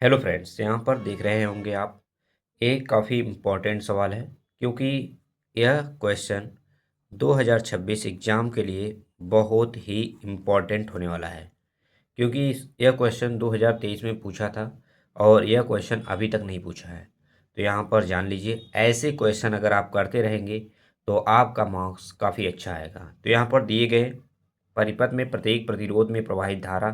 Hello friends, यहाँ पर देख रहे होंगे आप एक काफ़ी इम्पोर्टेंट सवाल है क्योंकि यह क्वेश्चन 2026 एग्ज़ाम के लिए बहुत ही इम्पोर्टेंट होने वाला है। क्योंकि यह क्वेश्चन 2023 में पूछा था और यह क्वेश्चन अभी तक नहीं पूछा है। तो यहाँ पर जान लीजिए, ऐसे क्वेश्चन अगर आप करते रहेंगे तो आपका मार्क्स काफ़ी अच्छा आएगा। तो यहाँ पर दिए गए परिपथ में प्रत्येक प्रतिरोध में प्रवाहित धारा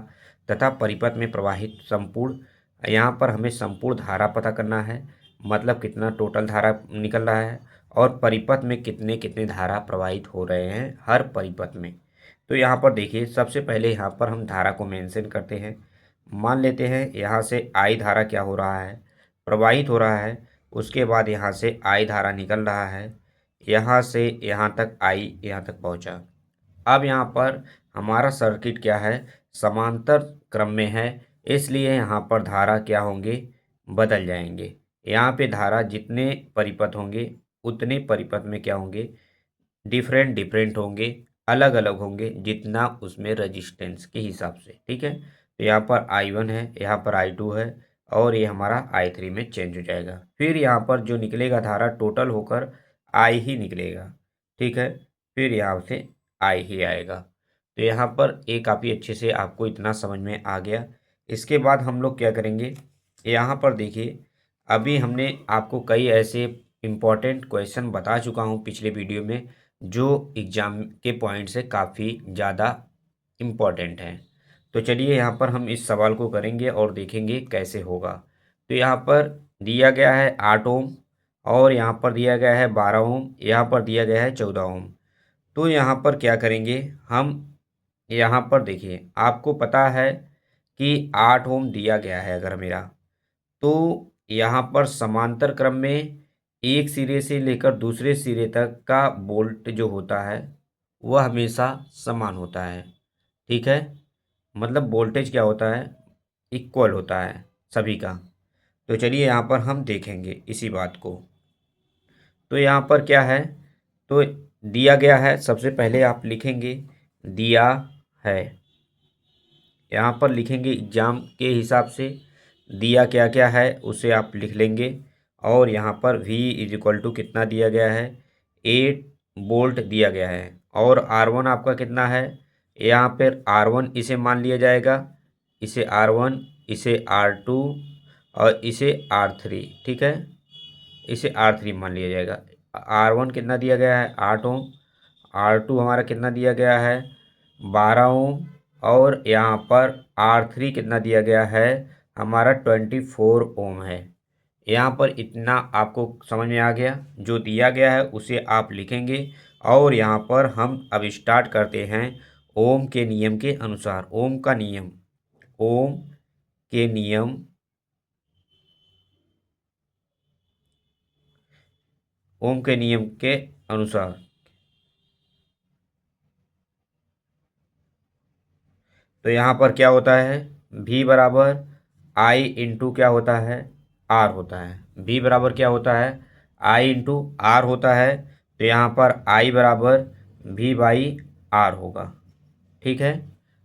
तथा परिपथ में प्रवाहित संपूर्ण, यहाँ पर हमें संपूर्ण धारा पता करना है, मतलब कितना टोटल धारा निकल रहा है और परिपथ में कितने कितने धारा प्रवाहित हो रहे हैं हर परिपथ में। तो यहाँ पर देखिए, सबसे पहले यहाँ पर हम धारा को मेंशन करते हैं। मान लेते हैं यहाँ से आई धारा क्या हो रहा है, प्रवाहित हो रहा है। उसके बाद यहाँ से आई धारा निकल रहा है, यहाँ से यहाँ तक आई यहाँ तक पहुँचा। अब यहाँ पर हमारा सर्किट क्या है, समांतर क्रम में है, इसलिए यहाँ पर धारा क्या होंगे, बदल जाएंगे। यहाँ पे धारा जितने परिपथ होंगे उतने परिपथ में क्या होंगे, डिफरेंट डिफरेंट होंगे, अलग अलग होंगे, जितना उसमें रजिस्टेंस के हिसाब से। ठीक है, तो यहाँ पर I1 है, यहाँ पर I2 है और ये हमारा I3 में चेंज हो जाएगा। फिर यहाँ पर जो निकलेगा धारा टोटल होकर I ही निकलेगा। ठीक है, फिर यहाँ से I ही आएगा। तो यहाँ पर ये काफ़ी अच्छे से आपको इतना समझ में आ गया। इसके बाद हम लोग क्या करेंगे, यहाँ पर देखिए, अभी हमने आपको कई ऐसे इम्पॉर्टेंट क्वेश्चन बता चुका हूँ पिछले वीडियो में, जो एग्ज़ाम के पॉइंट से काफ़ी ज़्यादा इम्पॉर्टेंट हैं। तो चलिए यहाँ पर हम इस सवाल को करेंगे और देखेंगे कैसे होगा। तो यहाँ पर दिया गया है 8 ओम और यहाँ पर दिया गया है 12 ओम, यहाँ पर दिया गया है 14 ओम। तो यहाँ पर क्या करेंगे हम, यहाँ पर देखिए आपको पता है कि 8 ओम दिया गया है अगर मेरा, तो यहाँ पर समांतर क्रम में एक सिरे से लेकर दूसरे सिरे तक का बोल्ट जो होता है वह हमेशा समान होता है। ठीक है, मतलब वोल्टेज क्या होता है, इक्वल होता है सभी का। तो चलिए यहाँ पर हम देखेंगे इसी बात को। तो यहाँ पर क्या है, तो दिया गया है, सबसे पहले आप लिखेंगे दिया है, यहाँ पर लिखेंगे एग्जाम के हिसाब से दिया क्या क्या है उसे आप लिख लेंगे। और यहाँ पर V इज इक्वल टू कितना दिया गया है, 8 वोल्ट दिया गया है। और R1 आपका कितना है, यहाँ पर R1 इसे मान लिया जाएगा, इसे R1, इसे R2 और इसे R3। ठीक है, इसे R3 मान लिया जाएगा। R1 कितना दिया गया है, 8 ओम। R2 हमारा कितना दिया गया है, 12 ओम। और यहाँ पर R3 कितना दिया गया है, हमारा 24 ओम है। यहाँ पर इतना आपको समझ में आ गया। जो दिया गया है उसे आप लिखेंगे और यहाँ पर हम अब स्टार्ट करते हैं ओम के नियम के अनुसार। ओम का नियम, ओम के नियम, ओम के नियम के अनुसार। तो यहाँ पर क्या होता है, V बराबर आई इंटू क्या होता है, R होता है। V बराबर क्या होता है, आई इंटू R होता है। तो यहाँ पर I बराबर V बाई R होगा। ठीक है,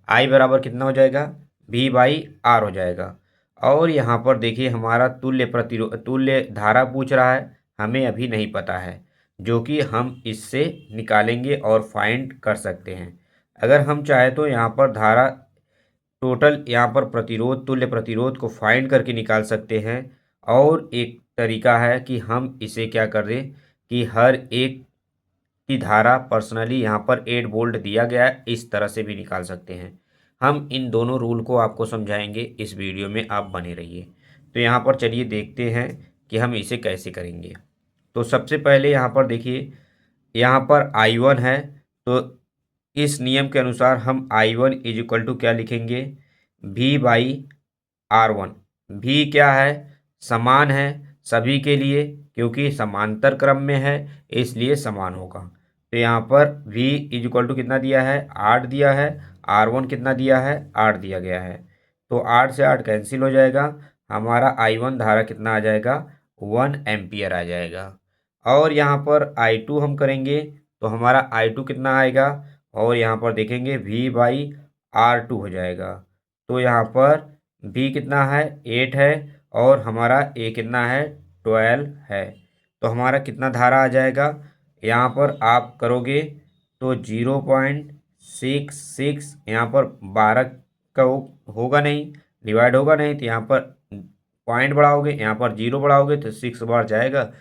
I बराबर कितना हो जाएगा, V बाई R हो जाएगा। और यहाँ पर देखिए हमारा तुल्य प्रतिरोध, तुल्य धारा पूछ रहा है, हमें अभी नहीं पता है, जो कि हम इससे निकालेंगे और फाइंड कर सकते हैं। अगर हम चाहे तो यहाँ पर धारा टोटल, यहाँ पर प्रतिरोध, तुल्य प्रतिरोध को फाइंड करके निकाल सकते हैं। और एक तरीका है कि हम इसे क्या कर दें कि हर एक की धारा पर्सनली यहाँ पर 8 वोल्ट दिया गया है, इस तरह से भी निकाल सकते हैं। हम इन दोनों रूल को आपको समझाएंगे, इस वीडियो में आप बने रहिए। तो यहाँ पर चलिए देखते हैं कि हम इसे कैसे करेंगे। तो सबसे पहले यहाँ पर देखिए, यहाँ पर I1 है, तो इस नियम के अनुसार हम I1 इज इक्वल टू क्या लिखेंगे, V बाई R1। V क्या है, समान है सभी के लिए, क्योंकि समांतर क्रम में है इसलिए समान होगा। तो यहाँ पर V इज इक्वल टू कितना दिया है, 8 दिया है। R1 कितना दिया है, 8 दिया गया है। तो 8 से 8 कैंसिल हो जाएगा, हमारा I1 धारा कितना आ जाएगा, 1 एम्पियर आ जाएगा। और यहाँ पर I2 हम करेंगे तो हमारा I2 कितना आएगा, और यहाँ पर देखेंगे V बाई R2 हो जाएगा। तो यहाँ पर बी कितना है 8 है, और हमारा ए कितना है 12 है। तो हमारा कितना धारा आ जाएगा, यहाँ पर आप करोगे तो 0.66, यहाँ पर 12 का होगा नहीं, डिवाइड होगा नहीं, तो यहाँ पर पॉइंट बढ़ाओगे, यहाँ पर 0 बढ़ाओगे तो 6 बार जाएगा,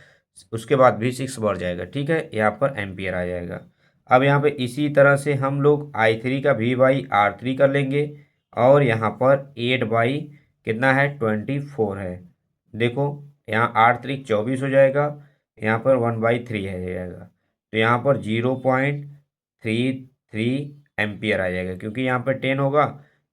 उसके बाद भी 6 बार जाएगा। ठीक है, यहाँ पर एम्पियर आ जाएगा। अब यहाँ पे इसी तरह से हम लोग I3 का V/R3 कर लेंगे, और यहाँ पर 8 कितना है 24 है। देखो यहाँ 8×3 = 24 हो जाएगा, यहाँ पर 1/3 है जाएगा, तो यहाँ पर 0.33 एम्पियर आ जाएगा, क्योंकि यहाँ पर 10 होगा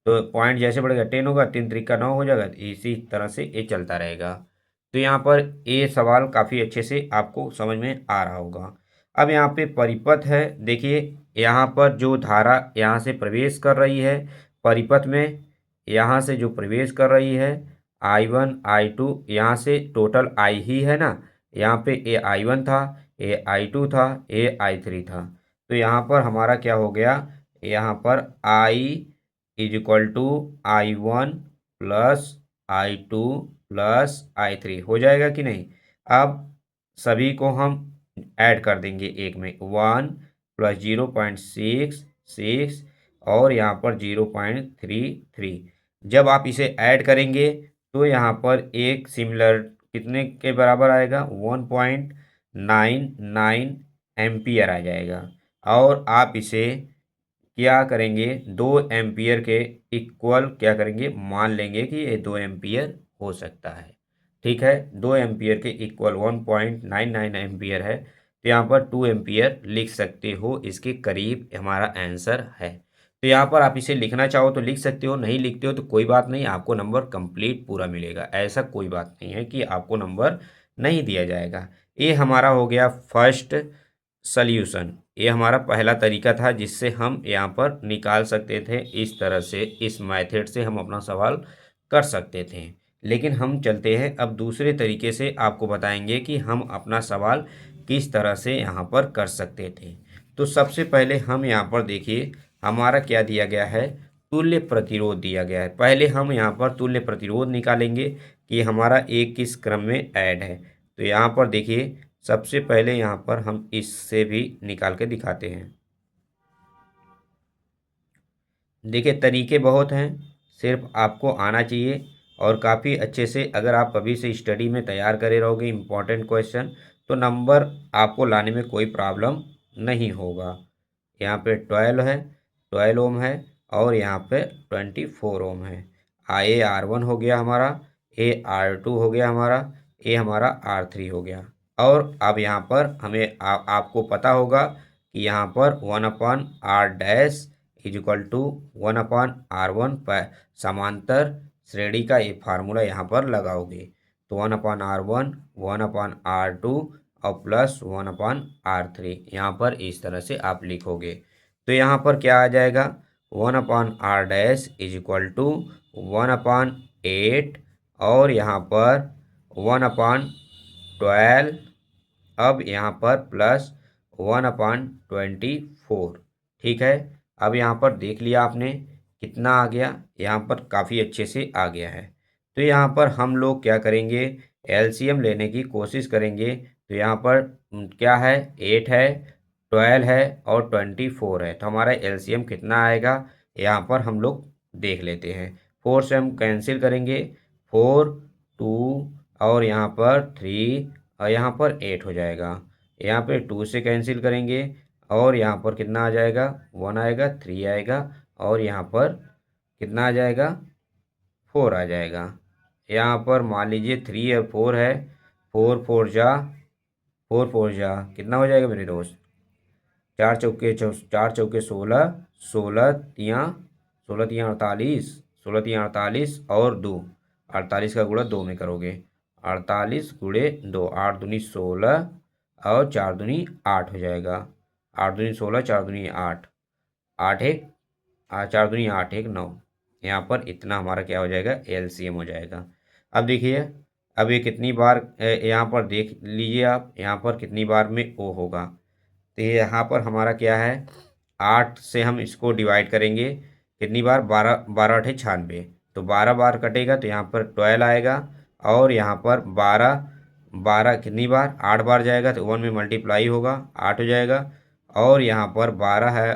तो पॉइंट जैसे बढ़ेगा 10 होगा, 3×3 = 9 हो जाएगा, तो इसी तरह से ये चलता रहेगा। तो यहाँ पर ये सवाल काफ़ी अच्छे से आपको समझ में आ रहा होगा। अब यहाँ पे परिपथ है, देखिए यहाँ पर जो धारा यहाँ से प्रवेश कर रही है परिपथ में, यहाँ से जो प्रवेश कर रही है I1 I2, यहाँ से टोटल I ही है ना, यहाँ पे ये I1 था, ये I2 था, ये I3 था। तो यहाँ पर हमारा क्या हो गया, यहाँ पर I=I1 + I2 + I3 हो जाएगा कि नहीं। अब सभी को हम ऐड कर देंगे एक में, 1 + 0.66 और यहाँ पर 0.33। जब आप इसे ऐड करेंगे तो यहाँ पर एक सिमिलर कितने के बराबर आएगा, 1.99 एम्पियर आ जाएगा। और आप इसे क्या करेंगे, 2 एम्पियर के इक्वल क्या करेंगे, मान लेंगे कि ये 2 एम्पियर हो सकता है। ठीक है, 2 एम्पियर के इक्वल 1.99 एम्पियर है, तो यहाँ पर 2 एम्पियर लिख सकते हो, इसके करीब हमारा आंसर है। तो यहाँ पर आप इसे लिखना चाहो तो लिख सकते हो, नहीं लिखते हो तो कोई बात नहीं, आपको नंबर कंप्लीट पूरा मिलेगा, ऐसा कोई बात नहीं है कि आपको नंबर नहीं दिया जाएगा। ये हमारा हो गया फर्स्ट सल्यूशन, ये हमारा पहला तरीका था जिससे हम यहाँ पर निकाल सकते थे, इस तरह से इस मेथड से हम अपना सवाल कर सकते थे। लेकिन हम चलते हैं अब दूसरे तरीके से, आपको बताएंगे कि हम अपना सवाल किस तरह से यहाँ पर कर सकते थे। तो सबसे पहले हम यहाँ पर देखिए हमारा क्या दिया गया है, तुल्य प्रतिरोध दिया गया है। पहले हम यहाँ पर तुल्य प्रतिरोध निकालेंगे कि हमारा एक किस क्रम में ऐड है। तो यहाँ पर देखिए सबसे पहले यहाँ पर हम इससे भी निकाल के दिखाते हैं। देखिए तरीके बहुत हैं, सिर्फ आपको आना चाहिए, और काफ़ी अच्छे से अगर आप अभी से स्टडी में तैयार करे रहोगे इम्पॉर्टेंट क्वेश्चन, तो नंबर आपको लाने में कोई प्रॉब्लम नहीं होगा। यहाँ पे 12 है, 12 ओम है, और यहाँ पे 24 ओम है। A R1 हो गया हमारा, AR2 हो गया हमारा, ये हमारा R3 हो गया। और अब यहाँ पर हमें आपको पता होगा कि यहाँ पर 1/R' = 1/R1 समांतर श्रेणी का ये फार्मूला यहाँ पर लगाओगे, तो 1/R1 1/R2 और प्लस 1/R3, यहाँ पर इस तरह से आप लिखोगे। तो यहाँ पर क्या आ जाएगा, 1/R' = 1/8, और यहाँ पर 1/12, अब यहाँ पर प्लस 1/24। ठीक है, अब यहाँ पर देख लिया आपने कितना आ गया, यहाँ पर काफ़ी अच्छे से आ गया है। तो यहाँ पर हम लोग क्या करेंगे, एलसीएम लेने की कोशिश करेंगे। तो यहाँ पर क्या है, 8 है, 12 है और 24 है, तो हमारा एलसीएम कितना आएगा, यहाँ पर हम लोग देख लेते हैं। 4 से हम कैंसिल करेंगे, 4 2 और यहाँ पर 3 और यहाँ पर 8 हो जाएगा। यहाँ पे 2 से कैंसिल करेंगे, और यहाँ पर कितना आ जाएगा, 1 आएगा, 3 आएगा, और यहाँ पर कितना आ जाएगा, 4 आ जाएगा। यहाँ पर मान लीजिए 3 और 4 है, 4 4 जा कितना हो जाएगा मेरे दोस्त, 4 चौके 16, 16 तियाँ 48 और 2, 48 का गुणा 2 में करोगे, 48 × 2, 8 दूनी 16 और 4 दूनी 8 हो जाएगा, 8 दूनी 16, 4 दूनी 8, 8 एक 4 दूनी 8 एक 9। यहाँ पर इतना हमारा क्या हो जाएगा, एलसीएम हो जाएगा। अब देखिए अब ये कितनी बार यहाँ पर देख लीजिए आप, यहाँ पर कितनी बार में ओ होगा। तो ये यहाँ पर हमारा क्या है, 8 से हम इसको डिवाइड करेंगे, कितनी बार, 12 12 8 96, तो 12 बार कटेगा तो यहाँ पर 12 आएगा, और यहाँ पर 12 12 कितनी बार 8 बार जाएगा तो 1 में मल्टीप्लाई होगा 8 हो जाएगा, और यहाँ पर 12 है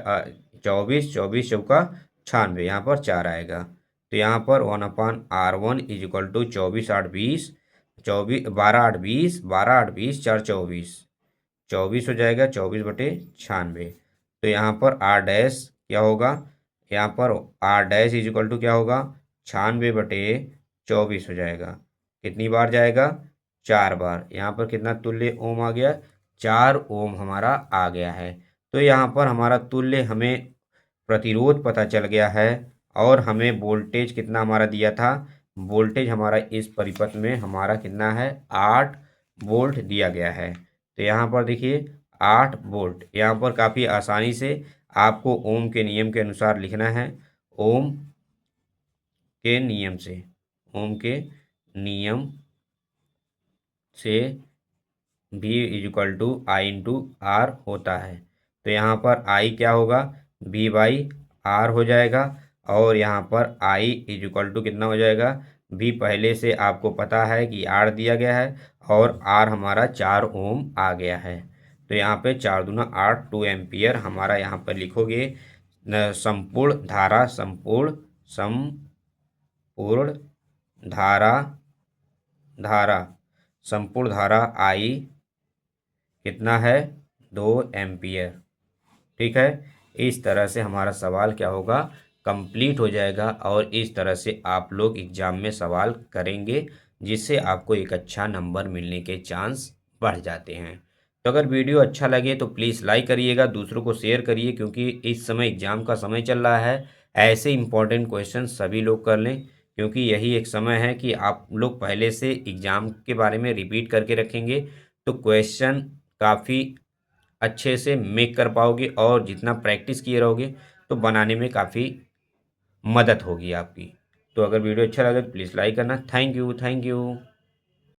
24, 24 चौका 96, यहाँ पर 4 आएगा। तो यहाँ पर 1/R1 इज इक्वल टू 24 8 20, 24 12 8 20, 12 8 20 4 24, 24 हो जाएगा 24/96। तो यहाँ पर आर डैश क्या होगा, यहाँ पर R dash is equal to क्या होगा 96/24 हो जाएगा। कितनी बार जाएगा 4 बार। यहाँ पर कितना तुल्य ओम आ गया 4 ओम हमारा आ गया है। तो यहाँ पर हमारा तुल्य हमें प्रतिरोध पता चल गया है, और हमें वोल्टेज कितना हमारा दिया था, वोल्टेज हमारा इस परिपथ में हमारा कितना है 8 वोल्ट दिया गया है। तो यहाँ पर देखिए 8 वोल्ट, यहाँ पर काफ़ी आसानी से आपको ओम के नियम के अनुसार लिखना है। ओम के नियम से, ओम के नियम से V is equal to I into R होता है। तो यहाँ पर I क्या होगा V/R हो जाएगा, और यहाँ पर I इज इक्वल टू कितना हो जाएगा, V पहले से आपको पता है कि R दिया गया है, और R हमारा 4 ओम आ गया है। तो यहाँ पे 4 दूना 8 2 एम्पियर हमारा यहाँ पर लिखोगे। संपूर्ण धारा संपूर्ण धारा धारा संपूर्ण धारा I कितना है 2 एम्पियर। ठीक है, इस तरह से हमारा सवाल क्या होगा कंप्लीट हो जाएगा, और इस तरह से आप लोग एग्जाम में सवाल करेंगे, जिससे आपको एक अच्छा नंबर मिलने के चांस बढ़ जाते हैं। तो अगर वीडियो अच्छा लगे तो प्लीज़ लाइक करिएगा, दूसरों को शेयर करिए, क्योंकि इस समय एग्ज़ाम का समय चल रहा है। ऐसे इंपॉर्टेंट क्वेश्चन सभी लोग कर लें, क्योंकि यही एक समय है कि आप लोग पहले से एग्ज़ाम के बारे में रिपीट करके रखेंगे, तो क्वेश्चन काफ़ी अच्छे से मेक कर पाओगे, और जितना प्रैक्टिस किए रहोगे तो बनाने में काफ़ी मदद होगी आपकी। तो अगर वीडियो अच्छा लगे तो प्लीज़ लाइक करना। Thank you.